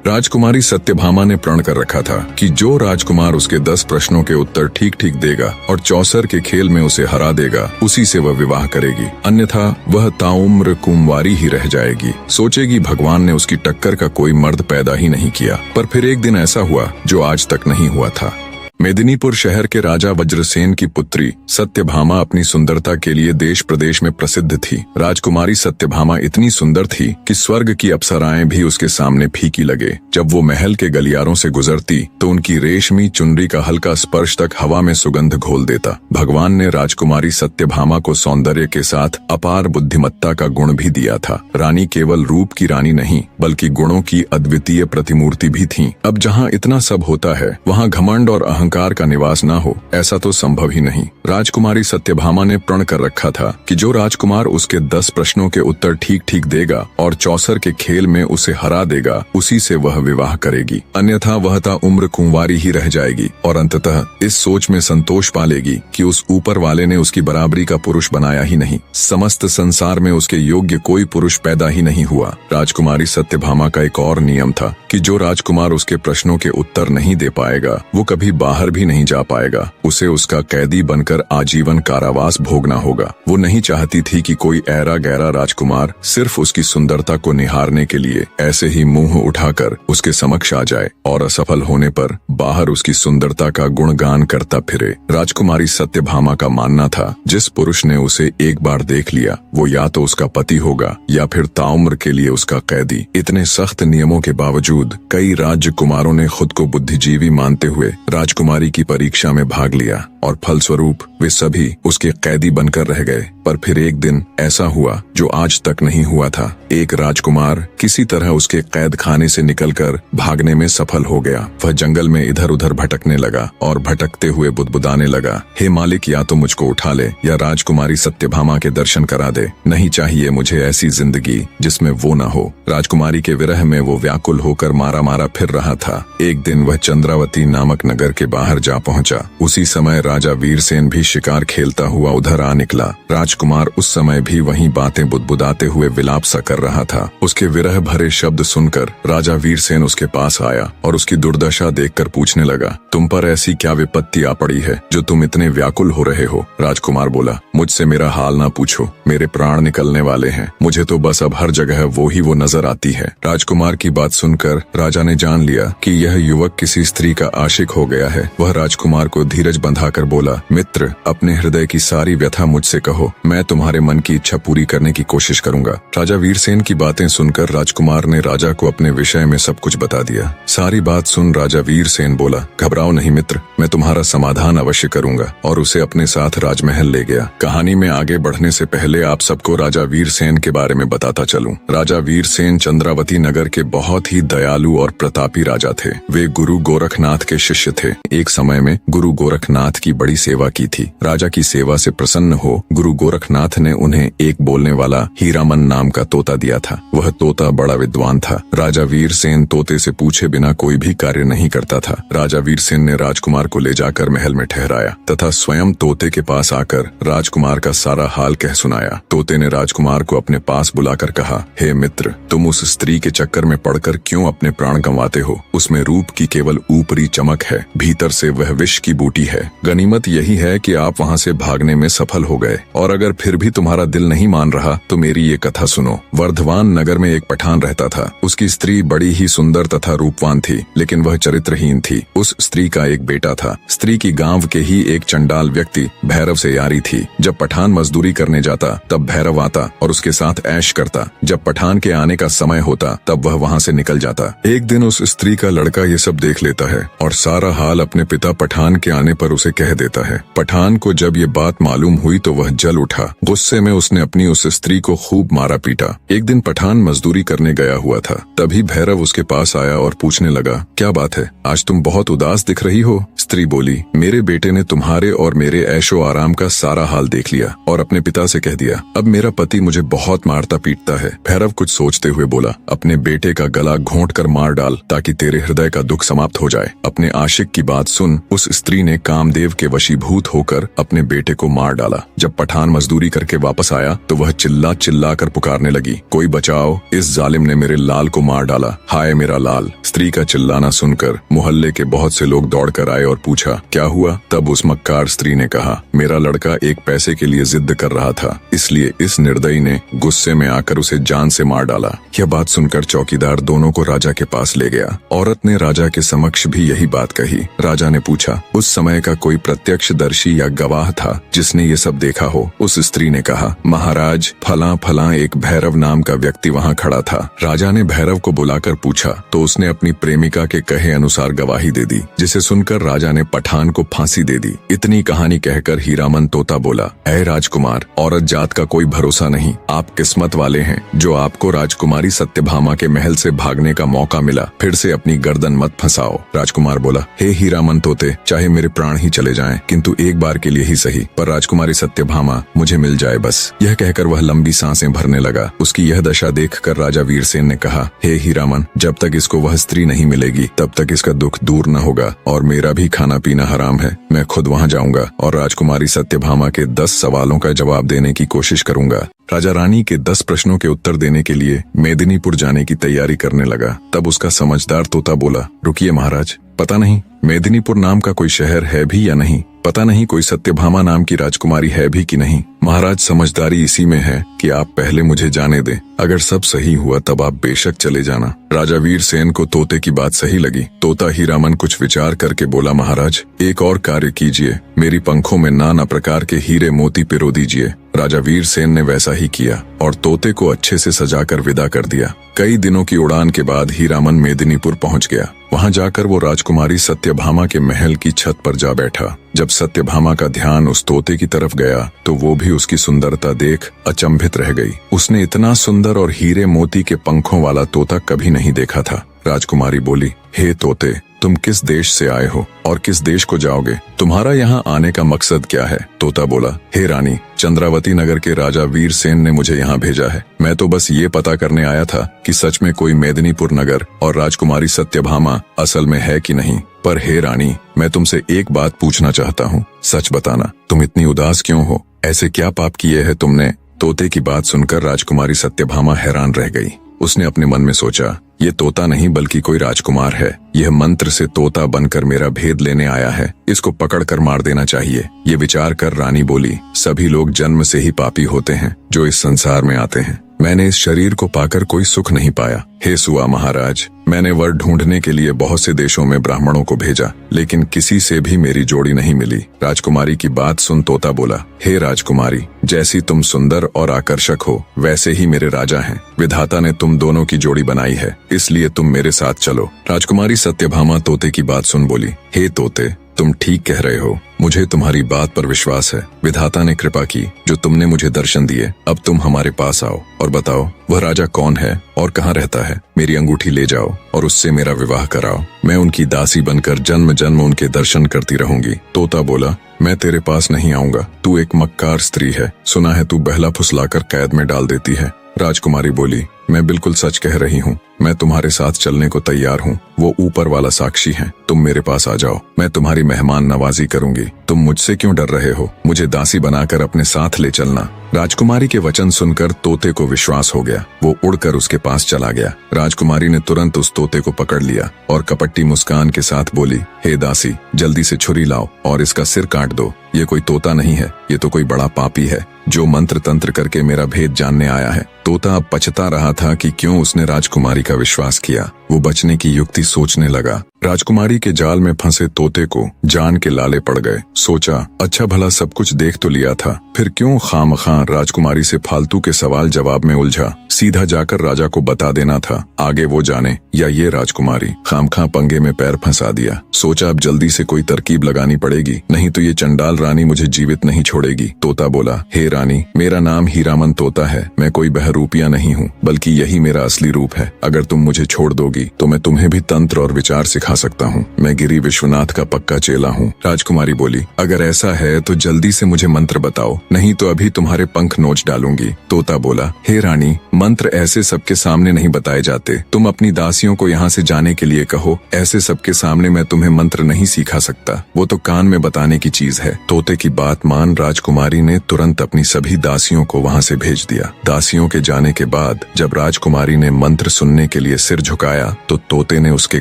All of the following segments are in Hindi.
राजकुमारी सत्यभामा ने प्रण कर रखा था कि जो राजकुमार उसके 10 प्रश्नों के उत्तर ठीक ठीक देगा और चौसर के खेल में उसे हरा देगा, उसी से वह विवाह करेगी, अन्यथा वह ताउम्र कुंवारी ही रह जाएगी। सोचेगी भगवान ने उसकी टक्कर का कोई मर्द पैदा ही नहीं किया। पर फिर एक दिन ऐसा हुआ जो आज तक नहीं हुआ था। मेदिनीपुर शहर के राजा वज्रसेन की पुत्री सत्यभामा अपनी सुंदरता के लिए देश प्रदेश में प्रसिद्ध थी। राजकुमारी सत्यभामा इतनी सुंदर थी कि स्वर्ग की अप्सराएं भी उसके सामने फीकी लगे। जब वो महल के गलियारों से गुजरती तो उनकी रेशमी चुनरी का हल्का स्पर्श तक हवा में सुगंध घोल देता। भगवान ने राजकुमारी सत्यभामा को सौंदर्य के साथ अपार बुद्धिमत्ता का गुण भी दिया था। रानी केवल रूप की रानी नहीं बल्कि गुणों की अद्वितीय प्रतिमूर्ति भी थी। अब जहाँ इतना सब होता है वहाँ घमंड और अहंकार का निवास ना हो, ऐसा तो संभव ही नहीं। राजकुमारी सत्यभामा ने प्रण कर रखा था कि जो राजकुमार उसके 10 प्रश्नों के उत्तर ठीक ठीक देगा और चौसर के खेल में उसे हरा देगा, उसी से वह विवाह करेगी, अन्यथा वह ताउम्र कुंवारी ही रह जाएगी। और अंततः इस सोच में संतोष पालेगी कि उस ऊपर वाले ने उसकी बराबरी का पुरुष बनाया ही नहीं, समस्त संसार में उसके योग्य कोई पुरुष पैदा ही नहीं हुआ। राजकुमारी सत्यभामा का एक और नियम था कि जो राजकुमार उसके प्रश्नों के उत्तर नहीं दे पाएगा वो कभी बाहर भी नहीं जा पाएगा, उसे उसका कैदी बनकर आजीवन कारावास भोगना होगा। वो नहीं चाहती थी कि कोई ऐरा गैरा राजकुमार सिर्फ उसकी सुंदरता को निहारने के लिए ऐसे ही मुंह उठाकर उसके समक्ष आ जाए और असफल होने पर बाहर उसकी सुंदरता का गुणगान करता फिरे। राजकुमारी सत्यभामा का मानना था जिस पुरुष ने उसे एक बार देख लिया वो या तो उसका पति होगा या फिर ताउम्र के लिए उसका कैदी। इतने सख्त नियमों के बावजूद कई राजकुमारों ने खुद को बुद्धिजीवी मानते हुए राजकुमारी की परीक्षा में भाग लिया और फलस्वरूप वे सभी उसके कैदी बनकर रह गए। पर फिर एक दिन ऐसा हुआ जो आज तक नहीं हुआ था। एक राजकुमार किसी तरह उसके कैद खाने से निकलकर भागने में सफल हो गया। वह जंगल में इधर उधर भटकने लगा और भटकते हुए बुदबुदाने लगा, हे मालिक, या तो मुझको उठा ले या राजकुमारी सत्यभामा के दर्शन करा दे। नहीं चाहिए मुझे ऐसी जिंदगी जिसमें वो न हो। राजकुमारी के विरह में वो व्याकुल होकर मारा मारा फिर रहा था। एक दिन वह चंद्रावती नामक नगर के बाहर जा पहुंचा। उसी समय राजा वीरसेन भी शिकार खेलता हुआ उधर आ निकला। राजकुमार उस समय भी वहीं बातें बुदबुदाते हुए विलाप सा कर रहा था। उसके विरह भरे शब्द सुनकर राजा वीरसेन उसके पास आया और उसकी दुर्दशा देखकर पूछने लगा, तुम पर ऐसी क्या विपत्ति आ पड़ी है जो तुम इतने व्याकुल हो रहे हो? राजकुमार बोला, मुझसे मेरा हाल ना पूछो, मेरे प्राण निकलने वाले हैं। मुझे तो बस अब हर जगह वो नजर आती है। राजकुमार की बात सुनकर राजा ने जान लिया कि यह युवक किसी स्त्री का आशिक हो गया है। वह राजकुमार को धीरज बंधाकर बोला, मित्र, अपने हृदय की सारी व्यथा मुझसे कहो, मैं तुम्हारे मन की इच्छा पूरी करने की कोशिश करूंगा। राजा वीरसेन की बातें सुनकर राजकुमार ने राजा को अपने विषय में सब कुछ बता दिया। सारी बात सुन राजा वीरसेन बोला, घबराओ नहीं मित्र, मैं तुम्हारा समाधान अवश्य करूंगा, और उसे अपने साथ राजमहल ले गया। कहानी में आगे बढ़ने से पहले आप सबको राजा वीरसेन के बारे में बताता चलूं। राजा वीरसेन चंद्रावती नगर के बहुत ही दयालु और प्रतापी राजा थे। वे गुरु गोरखनाथ के शिष्य थे। एक समय में गुरु गोरखनाथ की बड़ी सेवा की थी। राजा की सेवा से प्रसन्न हो गुरु गोरखनाथ ने उन्हें एक बोलने वाला हीरामन नाम का तोता दिया था। वह तोता बड़ा विद्वान था। राजा वीरसेन तोते से पूछे बिना कोई भी कार्य नहीं करता था। राजा वीरसेन ने राजकुमार को ले जाकर महल में ठहराया तथा स्वयं तोते के पास आकर राजकुमार का सारा हाल कह सुनाया। तोते ने राजकुमार को अपने पास बुलाकर कहा, हे मित्र, तुम उस स्त्री के चक्कर में पड़कर क्यों अपने प्राण गंवाते हो? उसमें रूप की केवल ऊपरी चमक है, भीतर से वह विष की बूटी है। गनीमत यही है कि आप वहाँ से भागने में सफल हो गए, और अगर फिर भी तुम्हारा दिल नहीं मान रहा तो मेरी ये कथा सुनो। वर्धमान नगर में एक पठान रहता था। उसकी स्त्री बड़ी ही सुंदर तथा रूपवान थी, लेकिन वह चरित्रहीन थी। उस स्त्री का एक बेटा था। स्त्री की गांव के ही एक चंडाल व्यक्ति भैरव से यारी थी। जब पठान मजदूरी करने जाता तब भैरव आता और उसके साथ ऐश करता। जब पठान के आने का समय होता तब वह वहाँ से निकल जाता। एक दिन उस स्त्री का लड़का ये सब देख लेता है और सारा हाल अपने पिता पठान के आने पर उसे कह देता है। पठान को जब ये बात मालूम हुई तो वह जल उठा। गुस्से में उसने अपनी उस स्त्री को खूब मारा पीटा। एक दिन पठान मजदूरी करने गया हुआ था। तभी भैरव उसके पास आया और पूछने लगा, क्या बात है, आज तुम बहुत उदास दिख रही हो? स्त्री बोली, मेरे बेटे ने तुम्हारे और मेरे ऐशो आराम का सारा हाल देख लिया और अपने पिता से कह दिया। अब मेरा पति मुझे बहुत मारता पीटता है। भैरव कुछ सोचते हुए बोला, अपने बेटे का गला घोंट कर मार डाल ताकि तेरे हृदय का दुख समाप्त हो जाए। अपने आशिक की बात बात सुन उस स्त्री ने कामदेव के वशीभूत होकर अपने बेटे को मार डाला। जब पठान मजदूरी करके वापस आया तो वह चिल्ला चिल्ला कर पुकारने लगी, कोई बचाओ, इस जालिम ने मेरे लाल को मार डाला, हाय मेरा लाल। स्त्री का चिल्लाना सुनकर मोहल्ले के बहुत से लोग दौड़कर आए और पूछा क्या हुआ। तब उस मक्कार स्त्री ने कहा, मेरा लड़का एक पैसे के लिए जिद कर रहा था, इसलिए इस निर्दयी ने गुस्से में आकर उसे जान से मार डाला। यह बात सुनकर चौकीदार दोनों को राजा के पास ले गया। औरत ने राजा के समक्ष भी यही बात कही। राजा ने पूछा, उस समय का कोई प्रत्यक्षदर्शी या गवाह था जिसने ये सब देखा हो। उस स्त्री ने कहा, महाराज फला फला एक भैरव नाम का व्यक्ति वहाँ खड़ा था। राजा ने भैरव को बुलाकर पूछा तो उसने अपनी प्रेमिका के कहे अनुसार गवाही दे दी, जिसे सुनकर राजा ने पठान को फांसी दे दी। इतनी कहानी कहकर हीरामन तोता बोला, ऐ राजकुमार, औरत जात का कोई भरोसा नहीं, आप किस्मत वाले हैं जो आपको राजकुमारी सत्यभामा के महल से भागने का मौका मिला। फिर से अपनी गर्दन मत फंसाओ। राजकुमार बोला, हे हीरामन तोते, चाहे मेरे प्राण ही चले जाएं, किंतु एक बार के लिए ही सही, पर राजकुमारी सत्यभामा मुझे मिल जाए बस। यह कहकर वह लंबी सांसें भरने लगा। उसकी यह दशा देखकर राजा वीरसेन ने कहा, हे हीरामन, जब तक इसको वह स्त्री नहीं मिलेगी तब तक इसका दुख दूर न होगा, और मेरा भी खाना पीना हराम है। मैं खुद वहाँ जाऊंगा और राजकुमारी सत्यभामा के 10 सवालों का जवाब देने की कोशिश करूंगा। राजा रानी के 10 प्रश्नों के उत्तर देने के लिए मेदिनीपुर जाने की तैयारी करने लगा। तब उसका समझदार तोता बोला, रुकिए महाराज, पता नहीं मेदिनीपुर नाम का कोई शहर है भी या नहीं, पता नहीं कोई सत्यभामा नाम की राजकुमारी है भी कि नहीं। महाराज, समझदारी इसी में है कि आप पहले मुझे जाने दें, अगर सब सही हुआ तब आप बेशक चले जाना। राजा वीरसेन को तोते की बात सही लगी। तोता हीरामन कुछ विचार करके बोला, महाराज एक और कार्य कीजिए, मेरी पंखों में नाना प्रकार के हीरे मोती पिरो दीजिए। राजा वीरसेन ने वैसा ही किया और तोते को अच्छे से सजाकर विदा कर दिया। कई दिनों की उड़ान के बाद हीरामन मेदिनीपुर पहुंच गया। वहां जाकर वो राजकुमारी सत्यभामा के महल की छत पर जा बैठा। जब सत्यभामा का ध्यान उस तोते की तरफ गया तो वो भी उसकी सुंदरता देख अचंभित रह गई। उसने इतना सुंदर और हीरे मोती के पंखों वाला तोता कभी नहीं देखा था। राजकुमारी बोली, हे तोते, तुम किस देश से आए हो और किस देश को जाओगे? तुम्हारा यहाँ आने का मकसद क्या है? तोता बोला, हे रानी, चंद्रावती नगर के राजा वीरसेन ने मुझे यहाँ भेजा है। मैं तो बस ये पता करने आया था कि सच में कोई मेदिनीपुर नगर और राजकुमारी सत्यभामा असल में है कि नहीं। पर हे रानी, मैं तुमसे एक बात पूछना चाहता हूँ, सच बताना, तुम इतनी उदास क्यों हो? ऐसे क्या पाप किए हैं तुमने? तोते की बात सुनकर राजकुमारी सत्यभामा हैरान रह गई। उसने अपने मन में सोचा, ये तोता नहीं बल्कि कोई राजकुमार है। यह मंत्र से तोता बनकर मेरा भेद लेने आया है, इसको पकड़कर मार देना चाहिए। ये विचार कर रानी बोली, सभी लोग जन्म से ही पापी होते हैं जो इस संसार में आते हैं। मैंने इस शरीर को पाकर कोई सुख नहीं पाया। हे सुआ महाराज, मैंने वर ढूंढने के लिए बहुत से देशों में ब्राह्मणों को भेजा, लेकिन किसी से भी मेरी जोड़ी नहीं मिली। राजकुमारी की बात सुन तोता बोला, हे राजकुमारी, जैसी तुम सुंदर और आकर्षक हो वैसे ही मेरे राजा हैं। विधाता ने तुम दोनों की जोड़ी बनाई है, इसलिए तुम मेरे साथ चलो। राजकुमारी सत्यभामा तोते की बात सुन बोली, हे तोते, तुम ठीक कह रहे हो, मुझे तुम्हारी बात पर विश्वास है। विधाता ने कृपा की जो तुमने मुझे दर्शन दिए। अब तुम हमारे पास आओ और बताओ वह राजा कौन है और कहाँ रहता है। मेरी अंगूठी ले जाओ और उससे मेरा विवाह कराओ। मैं उनकी दासी बनकर जन्म जन्म उनके दर्शन करती रहूंगी। तोता बोला, मैं तेरे पास नहीं आऊंगा, तू एक मक्कार स्त्री है, सुना है तू बहला फुसलाकर कैद में डाल देती है। राजकुमारी बोली, मैं बिल्कुल सच कह रही हूँ, मैं तुम्हारे साथ चलने को तैयार हूँ, वो ऊपर वाला साक्षी है। तुम मेरे पास आ जाओ, मैं तुम्हारी मेहमान नवाजी करूंगी। तुम मुझसे क्यों डर रहे हो? मुझे दासी बनाकर अपने साथ ले चलना। राजकुमारी के वचन सुनकर तोते को विश्वास हो गया। वो उड़कर उसके पास चला गया। राजकुमारी ने तुरंत उस तोते को पकड़ लिया और कपट्टी मुस्कान के साथ बोली, हे दासी, जल्दी से छुरी लाओ और इसका सिर काट दो। ये कोई तोता नहीं है, ये तो कोई बड़ा पापी है जो मंत्र तंत्र करके मेरा भेद जानने आया है। तोता अब पछता रहा था कि क्यों उसने राजकुमारी का विश्वास किया। वो बचने की युक्ति सोचने लगा। राजकुमारी के जाल में फंसे तोते को जान के लाले पड़ गए। सोचा, अच्छा भला सब कुछ देख तो लिया था, फिर क्यों खामखां राजकुमारी से फालतू के सवाल जवाब में उलझा। सीधा जाकर राजा को बता देना था, आगे वो जाने या ये राजकुमारी। खामखां पंगे में पैर फंसा दिया। सोचा अब जल्दी से कोई तरकीब लगानी पड़ेगी, नहीं तो ये चंडाल रानी मुझे जीवित नहीं छोड़ेगी। तोता बोला, हे रानी, मेरा नाम हीरामन तोता है, मैं कोई बहरूपिया नहीं हूँ, बल्कि यही मेरा असली रूप है। अगर तुम मुझे छोड़ दोगी तो मैं तुम्हें भी तंत्र और विचार सिखा सिखा सकता हूँ। मैं गिरी विश्वनाथ का पक्का चेला हूँ। राजकुमारी बोली, अगर ऐसा है तो जल्दी से मुझे मंत्र बताओ, नहीं तो अभी तुम्हारे पंख नोच डालूंगी। तोता बोला, हे रानी, मंत्र ऐसे सबके सामने नहीं बताए जाते। तुम अपनी दासियों को यहाँ से जाने के लिए कहो। ऐसे सबके सामने मैं तुम्हें मंत्र नहीं सिखा सकता, वो तो कान में बताने की चीज है। तोते की बात मान राजकुमारी ने तुरंत अपनी सभी दासियों को वहाँ से भेज दिया। दासियों के जाने के बाद जब राजकुमारी ने मंत्र सुनने के लिए सिर झुकाया तो तोते ने उसके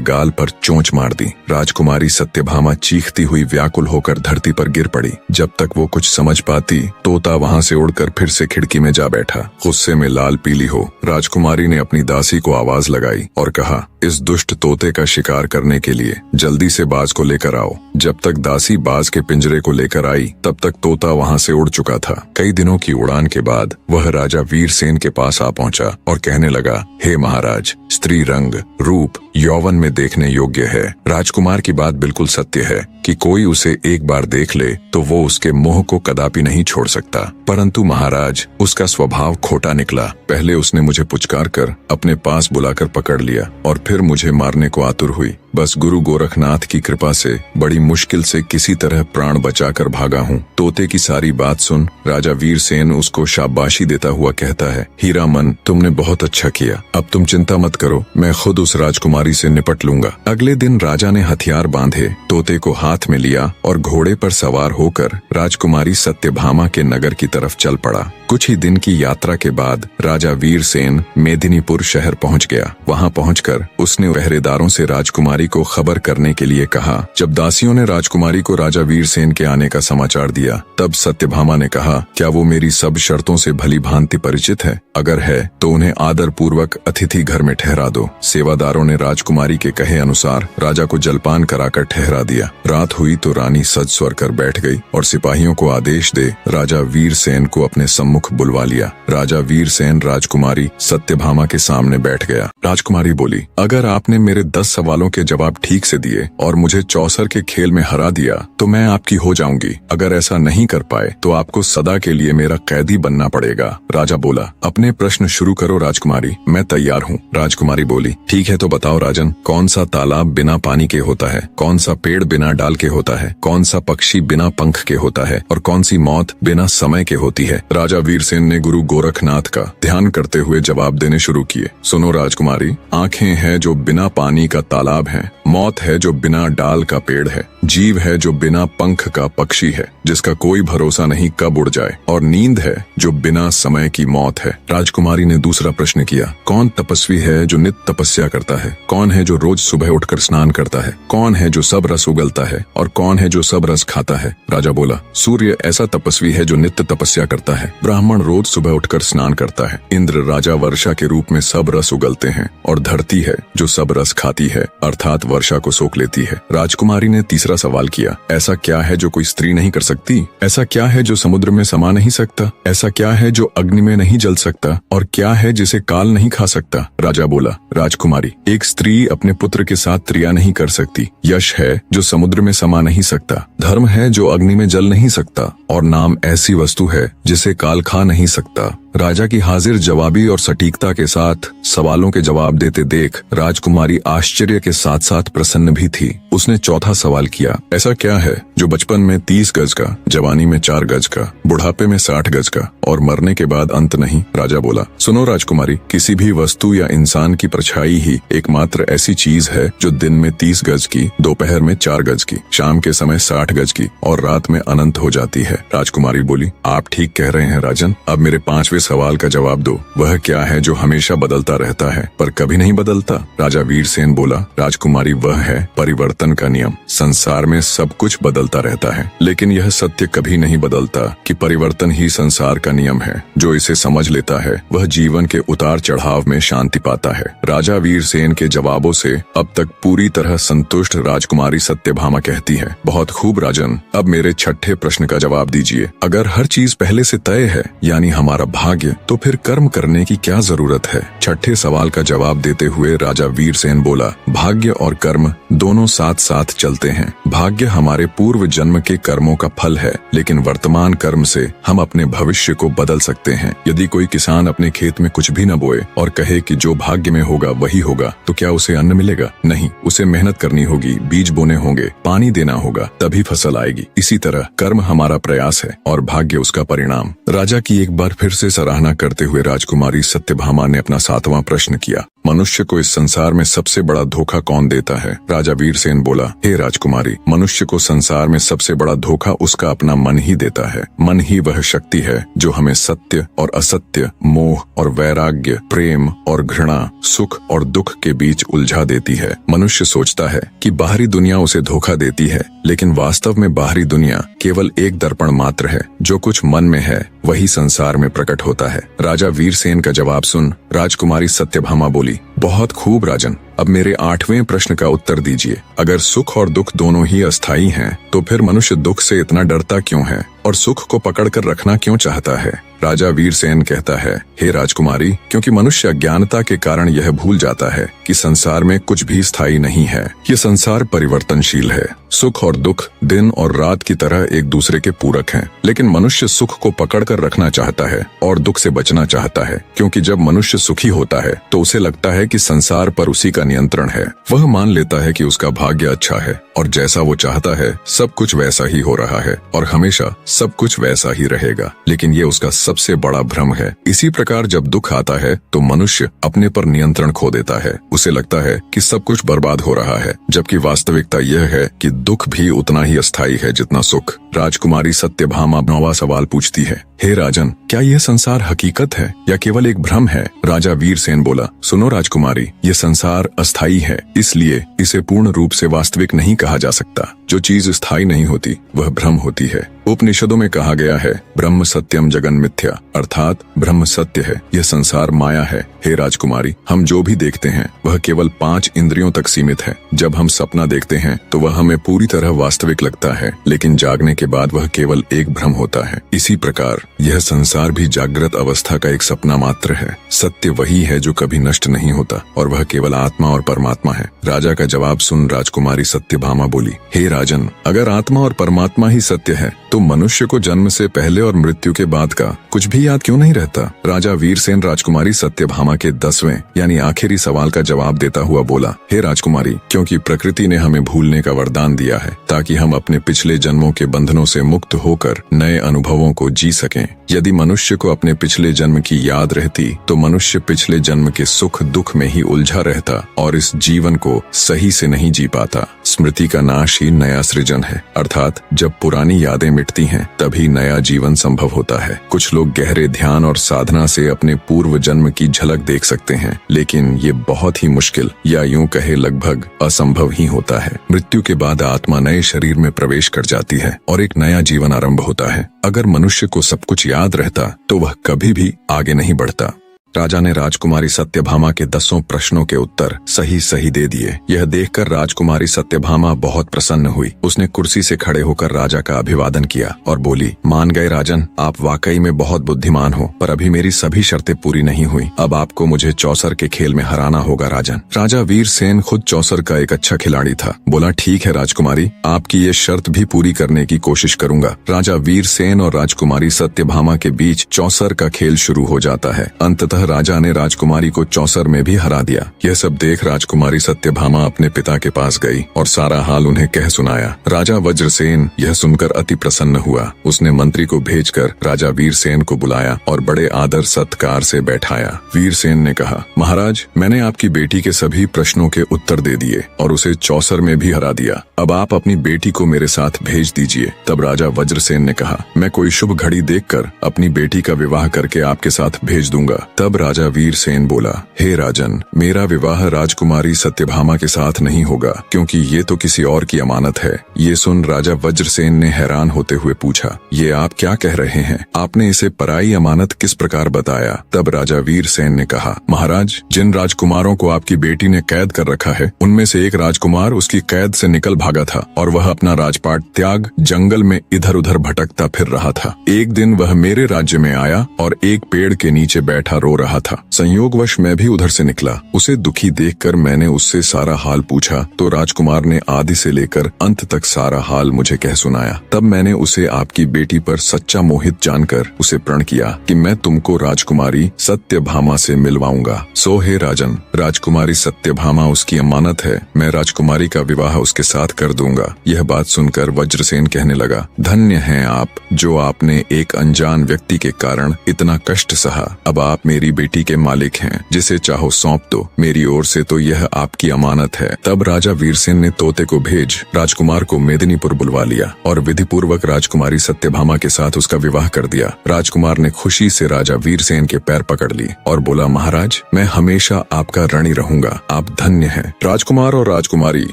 गाल पर चोंच मार दी। राजकुमारी सत्यभामा चीखती हुई व्याकुल होकर धरती पर गिर पड़ी। जब तक वो कुछ समझ पाती, तोता वहाँ से उड़कर फिर से खिड़की में जा बैठा। गुस्से में लाल पीली हो राजकुमारी ने अपनी दासी को आवाज लगाई और कहा, इस दुष्ट तोते का शिकार करने के लिए जल्दी से बाज को लेकर आओ। जब तक दासी बाज के पिंजरे को लेकर आई तब तक तोता वहाँ से उड़ चुका था। कई दिनों की उड़ान के बाद वह राजा वीरसेन के पास आ पहुँचा और कहने लगा, हे महाराज, स्त्री रंग, रूप, यौवन में देखने योग्य है। राजकुमार की बात बिल्कुल सत्य है कि कोई उसे एक बार देख ले तो वो उसके मोह को कदापि नहीं छोड़ सकता। परंतु महाराज, उसका स्वभाव खोटा निकला। पहले उसने मुझे पुचकार कर अपने पास बुलाकर पकड़ लिया और फिर मुझे मारने को आतुर हुई। बस गुरु गोरखनाथ की कृपा से बड़ी मुश्किल से किसी तरह प्राण बचाकर भागा हूँ। तोते की सारी बात सुन राजा वीरसेन उसको शाबाशी देता हुआ कहता है, हीरामन, तुमने बहुत अच्छा किया। अब तुम चिंता मत करो, मैं खुद उस राजकुमारी से निपट लूंगा। अगले दिन राजा ने हथियार बांधे, तोते को हाथ में लिया और घोड़े पर सवार होकर राजकुमारी सत्यभामा के नगर की तरफ चल पड़ा। कुछ ही दिन की यात्रा के बाद राजा वीरसेन मेदिनीपुर शहर पहुंच गया। वहां पहुंचकर उसने पहरेदारों से राजकुमारी को खबर करने के लिए कहा। जब दासियों ने राजकुमारी को राजा वीरसेन के आने का समाचार दिया तब सत्यभामा ने कहा, क्या वो मेरी सब शर्तों से भली भांति परिचित है? अगर है तो उन्हें आदर पूर्वक अतिथि घर में ठहरा दो। सेवादारों ने राजकुमारी के कहे अनुसार राजा को जलपान कराकर ठहरा दिया। रात हुई तो रानी सज स्वर कर बैठ गई और सिपाहियों को आदेश दे राजा वीरसेन को अपने सम्मुख बुलवा लिया। राजा वीरसेन राजकुमारी सत्यभामा के सामने बैठ गया। राजकुमारी बोली, अगर आपने मेरे 10 सवालों के जवाब ठीक से दिए और मुझे चौसर के खेल में हरा दिया तो मैं आपकी हो जाऊंगी। अगर ऐसा नहीं कर पाए तो आपको सदा के लिए मेरा कैदी बनना पड़ेगा। राजा बोला, अपने प्रश्न शुरू करो राजकुमारी, मैं तैयार हूँ। राजकुमारी बोली, ठीक है तो बताओ राजन, कौन सा तालाब बिना पानी के होता है? कौन सा पेड़ बिना डाल के होता है? कौन सा पक्षी बिना पंख के होता है? और कौन सी मौत बिना समय के होती है? राजा वीरसेन ने गुरु गोरखनाथ का ध्यान करते हुए जवाब देने शुरू किए। सुनो राजकुमारी, आंखें हैं जो बिना पानी का तालाब है, मौत है जो बिना डाल का पेड़ है, जीव है जो बिना पंख का पक्षी है जिसका कोई भरोसा नहीं कब उड़ जाए, और नींद है जो बिना समय की मौत है। राजकुमारी ने दूसरा प्रश्न किया, कौन तपस्वी है जो नित्य तपस्या करता है? कौन है जो रोज सुबह उठकर स्नान करता है? कौन है जो सब रस उगलता है और कौन है जो सब रस खाता है? राजा बोला, सूर्य ऐसा तपस्वी है जो नित्य तपस्या करता है। ब्राह्मण रोज सुबह उठकर स्नान करता है। इंद्र राजा वर्षा के रूप में सब रस उगलते हैं, और धरती है जो सब रस खाती है अर्थात वर्षा को सोख लेती है। राजकुमारी ने तीसरा सवाल किया, ऐसा क्या है जो कोई स्त्री नहीं कर सकती? ऐसा क्या है जो समुद्र में समा नहीं सकता? ऐसा क्या है जो अग्नि में नहीं जल सकता? और क्या है जिसे काल नहीं खा सकता? राजा बोला, राजकुमारी, एक स्त्री अपने पुत्र के साथ क्रिया नहीं कर सकती। यश है जो समुद्र में समा नहीं सकता। धर्म है जो अग्नि में जल नहीं सकता। और नाम ऐसी वस्तु है जिसे काल खा नहीं सकता। राजा की हाजिर जवाबी और सटीकता के साथ सवालों के जवाब देते देख राजकुमारी आश्चर्य के साथ साथ प्रसन्न भी थी। उसने चौथा सवाल किया, ऐसा क्या है जो बचपन में 30 गज का, जवानी में 4 गज का, बुढ़ापे में 60 गज का और मरने के बाद अंत नहीं? राजा बोला, सुनो राजकुमारी, किसी भी वस्तु या इंसान की परछाई ही एकमात्र ऐसी चीज है जो दिन में 30 गज की, दोपहर में 4 गज की, शाम के समय 60 गज की और रात में अनंत हो जाती है। राजकुमारी बोली, आप ठीक कह रहे हैं राजन। अब मेरे 5वें सवाल का जवाब दो, वह क्या है जो हमेशा बदलता रहता है पर कभी नहीं बदलता? राजा वीरसेन बोला, राजकुमारी, वह है परिवर्तन का नियम। संसार में सब कुछ बदलता रहता है लेकिन यह सत्य कभी नहीं बदलता कि परिवर्तन ही संसार का नियम है। जो इसे समझ लेता है वह जीवन के उतार चढ़ाव में शांति पाता है। राजा वीरसेन के जवाबों से अब तक पूरी तरह संतुष्ट राजकुमारी सत्यभामा कहती है, बहुत खूब राजन, अब मेरे 6ठे प्रश्न का जवाब दीजिए। अगर हर चीज पहले से तय है यानी हमारा भाग्य, तो फिर कर्म करने की क्या जरूरत है? 6ठे सवाल का जवाब देते हुए राजा वीरसेन बोला, भाग्य और कर्म दोनों साथ साथ चलते हैं। भाग्य हमारे पूर्व जन्म के कर्मों का फल है, लेकिन वर्तमान कर्म से हम अपने भविष्य को बदल सकते हैं। यदि कोई किसान अपने खेत में कुछ भी न बोए और कहे कि जो भाग्य में होगा वही होगा, तो क्या उसे अन्न मिलेगा? नहीं, उसे मेहनत करनी होगी, बीज बोने होंगे, पानी देना होगा, तभी फसल आएगी। इसी तरह कर्म हमारा प्रयास है और भाग्य उसका परिणाम। राजा की एक बार फिर से सराहना करते हुए राजकुमारी सत्यभामा ने अपना 7वां प्रश्न किया। मनुष्य को इस संसार में सबसे बड़ा धोखा कौन देता है? राजा वीरसेन बोला, हे राजकुमारी, मनुष्य को संसार में सबसे बड़ा धोखा उसका अपना मन ही देता है। मन ही वह शक्ति है जो हमें सत्य और असत्य, मोह और वैराग्य, प्रेम और घृणा, सुख और दुख के बीच उलझा देती है। मनुष्य सोचता है कि बाहरी दुनिया उसे धोखा देती है, लेकिन वास्तव में बाहरी दुनिया केवल एक दर्पण मात्र है। जो कुछ मन में है वही संसार में प्रकट होता है। राजा वीरसेन का जवाब सुन राजकुमारी सत्यभामा बोली, बहुत खूब राजन, अब मेरे 8वें प्रश्न का उत्तर दीजिए। अगर सुख और दुख दोनों ही अस्थायी हैं, तो फिर मनुष्य दुख से इतना डरता क्यों है और सुख को पकड़कर रखना क्यों चाहता है? राजा वीरसेन कहता है, हे राजकुमारी, क्योंकि मनुष्य अज्ञानता के कारण यह भूल जाता है कि संसार में कुछ भी स्थायी नहीं है। ये संसार परिवर्तनशील है। सुख और दुख दिन और रात की तरह एक दूसरे के पूरक हैं, लेकिन मनुष्य सुख को पकड़कर रखना चाहता है और दुख से बचना चाहता है, क्योंकि जब मनुष्य सुखी होता है तो उसे लगता है कि संसार पर उसी का नियंत्रण है। वह मान लेता है कि उसका भाग्य अच्छा है और जैसा वो चाहता है सब कुछ वैसा ही हो रहा है और हमेशा सब कुछ वैसा ही रहेगा। लेकिन ये उसका सबसे बड़ा भ्रम है। इसी प्रकार जब दुख आता है तो मनुष्य अपने पर नियंत्रण खो देता है। उसे लगता है कि सब कुछ बर्बाद हो रहा है, जबकि वास्तविकता यह है कि दुख भी उतना ही अस्थायी है जितना सुख। राजकुमारी सत्यभामा 9वां सवाल पूछती है, हे राजन, क्या यह संसार हकीकत है या केवल एक भ्रम है? राजा वीरसेन बोला, सुनो राजकुमारी, ये संसार अस्थायी है, इसलिए इसे पूर्ण रूप से वास्तविक नहीं कहा जा सकता। जो चीज स्थायी नहीं होती वह भ्रम होती है। उपनिषदों में कहा गया है, ब्रह्म सत्यम जगन मिथ्या, अर्थात ब्रह्म सत्य है, यह संसार माया है। हे राजकुमारी, हम जो भी देखते हैं वह केवल 5 इंद्रियों तक सीमित है। जब हम सपना देखते हैं तो वह हमें पूरी तरह वास्तविक लगता है, लेकिन जागने के बाद वह केवल एक भ्रम होता है। इसी प्रकार यह संसार भी जागृत अवस्था का एक सपना मात्र है। सत्य वही है जो कभी नष्ट नहीं होता और वह केवल आत्मा और परमात्मा है। राजा का जवाब सुन राजकुमारी सत्यभामा बोली, हे राजन, अगर आत्मा और परमात्मा ही सत्य है तो मनुष्य को जन्म से पहले और मृत्यु के बाद का कुछ भी याद क्यों नहीं रहता? राजा वीरसेन राजकुमारी सत्यभामा के 10वें यानी आखिरी सवाल का जवाब देता हुआ बोला, हे राजकुमारी, क्योंकि प्रकृति ने हमें भूलने का वरदान दिया है ताकि हम अपने पिछले जन्मों के बंधनों से मुक्त होकर नए अनुभवों को जी सकें। यदि मनुष्य को अपने पिछले जन्म की याद रहती तो मनुष्य पिछले जन्म के सुख दुख में ही उलझा रहता और इस जीवन को सही से नहीं जी पाता। स्मृति का नाश ही नया सृजन है, अर्थात जब पुरानी यादें मिटती हैं तभी नया जीवन संभव होता है। कुछ लोग गहरे ध्यान और साधना से अपने पूर्व जन्म की झलक देख सकते हैं, लेकिन ये बहुत ही मुश्किल या यूं कहे लगभग असंभव ही होता है। मृत्यु के बाद आत्मा नए शरीर में प्रवेश कर जाती है और एक नया जीवन आरंभ होता है। अगर मनुष्य को सब कुछ याद रहता तो वह कभी भी आगे नहीं बढ़ता। राजा ने राजकुमारी सत्यभामा के 10 प्रश्नों के उत्तर सही सही दे दिए। यह देखकर राजकुमारी सत्यभामा बहुत प्रसन्न हुई। उसने कुर्सी से खड़े होकर राजा का अभिवादन किया और बोली, मान गए राजन, आप वाकई में बहुत बुद्धिमान हो, पर अभी मेरी सभी शर्तें पूरी नहीं हुई। अब आपको मुझे चौसर के खेल में हराना होगा राजन। राजा वीरसेन खुद चौसर का एक अच्छा खिलाड़ी था। बोला, ठीक है राजकुमारी, आपकी ये शर्त भी पूरी करने की कोशिश करूंगा। राजा वीरसेन और राजकुमारी सत्यभामा के बीच चौसर का खेल शुरू हो जाता है। अंततः राजा ने राजकुमारी को चौसर में भी हरा दिया। यह सब देख राजकुमारी सत्यभामा अपने पिता के पास गई और सारा हाल उन्हें कह सुनाया। राजा वज्रसेन यह सुनकर अति प्रसन्न हुआ। उसने मंत्री को भेजकर राजा वीरसेन को बुलाया और बड़े आदर सत्कार से बैठाया। वीरसेन ने कहा, महाराज, मैंने आपकी बेटी के सभी प्रश्नों के उत्तर दे दिए और उसे चौसर में भी हरा दिया। अब आप अपनी बेटी को मेरे साथ भेज दीजिए। तब राजा वज्रसेन ने कहा, मैं कोई शुभ घड़ी देखकर अपनी बेटी का विवाह करके आपके साथ भेज दूंगा। तब राजा वीरसेन बोला, हे राजन, मेरा विवाह राजकुमारी सत्यभामा के साथ नहीं होगा, क्योंकि ये तो किसी और की अमानत है। ये सुन राजा वज्रसेन ने हैरान होते हुए पूछा, ये आप क्या कह रहे हैं? आपने इसे पराई अमानत किस प्रकार बताया? तब राजा वीरसेन ने कहा, महाराज, जिन राजकुमारों को आपकी बेटी ने कैद कर रखा है, उनमें से एक राजकुमार उसकी कैद से निकल भागा था और वह अपना राजपाट त्याग जंगल में इधर उधर भटकता फिर रहा था। एक दिन वह मेरे राज्य में आया और एक पेड़ के नीचे बैठा रो रहा था। संयोगवश मैं भी उधर से निकला। उसे दुखी देखकर मैंने उससे सारा हाल पूछा तो राजकुमार ने आदि से लेकर अंत तक सारा हाल मुझे कह सुनाया। तब मैंने उसे आपकी बेटी पर सच्चा मोहित जानकर उसे प्रण किया कि मैं तुमको राजकुमारी सत्यभामा से मिलवाऊंगा। सो हे राजन, राजकुमारी सत्यभामा उसकी अमानत है। मैं राजकुमारी का विवाह उसके साथ कर दूंगा। यह बात सुनकर वज्रसेन कहने लगा, धन्य हैं आप जो आपने एक अनजान व्यक्ति के कारण इतना कष्ट सहा। अब आप मेरी बेटी के मालिक हैं, जिसे चाहो सौंप दो। मेरी ओर से तो यह आपकी अमानत है। तब राजा वीरसेन ने तोते को भेज राजकुमार को मेदिनीपुर बुलवा लिया और विधि पूर्वक राजकुमारी सत्यभामा के साथ उसका विवाह कर दिया। राजकुमार ने खुशी से राजा वीरसेन के पैर पकड़ ली और बोला, महाराज मैं हमेशा आपका ऋणी रहूंगा, आप धन्य हैं। राजकुमार और राजकुमारी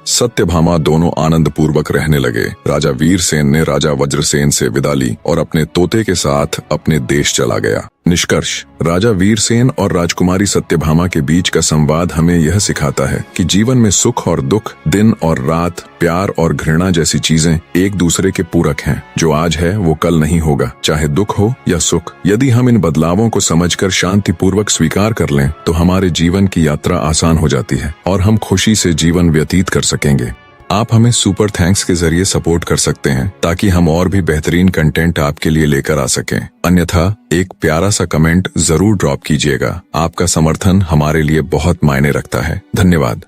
सत्यभामा दोनों आनंद पूर्वक रहने लगे। राजा वीरसेन ने राजा वज्रसेन से विदा ली और अपने तोते के साथ अपने देश चला गया। निष्कर्ष, राजा वीरसेन और राजकुमारी सत्यभामा के बीच का संवाद हमें यह सिखाता है कि जीवन में सुख और दुख, दिन और रात, प्यार और घृणा जैसी चीजें एक दूसरे के पूरक हैं। जो आज है वो कल नहीं होगा, चाहे दुख हो या सुख। यदि हम इन बदलावों को समझकर शांतिपूर्वक स्वीकार कर लें तो हमारे जीवन की यात्रा आसान हो जाती है और हम खुशी से जीवन व्यतीत कर सकेंगे। आप हमें सुपर थैंक्स के जरिए सपोर्ट कर सकते हैं ताकि हम और भी बेहतरीन कंटेंट आपके लिए लेकर आ सकें। अन्यथा एक प्यारा सा कमेंट जरूर ड्रॉप कीजिएगा। आपका समर्थन हमारे लिए बहुत मायने रखता है। धन्यवाद।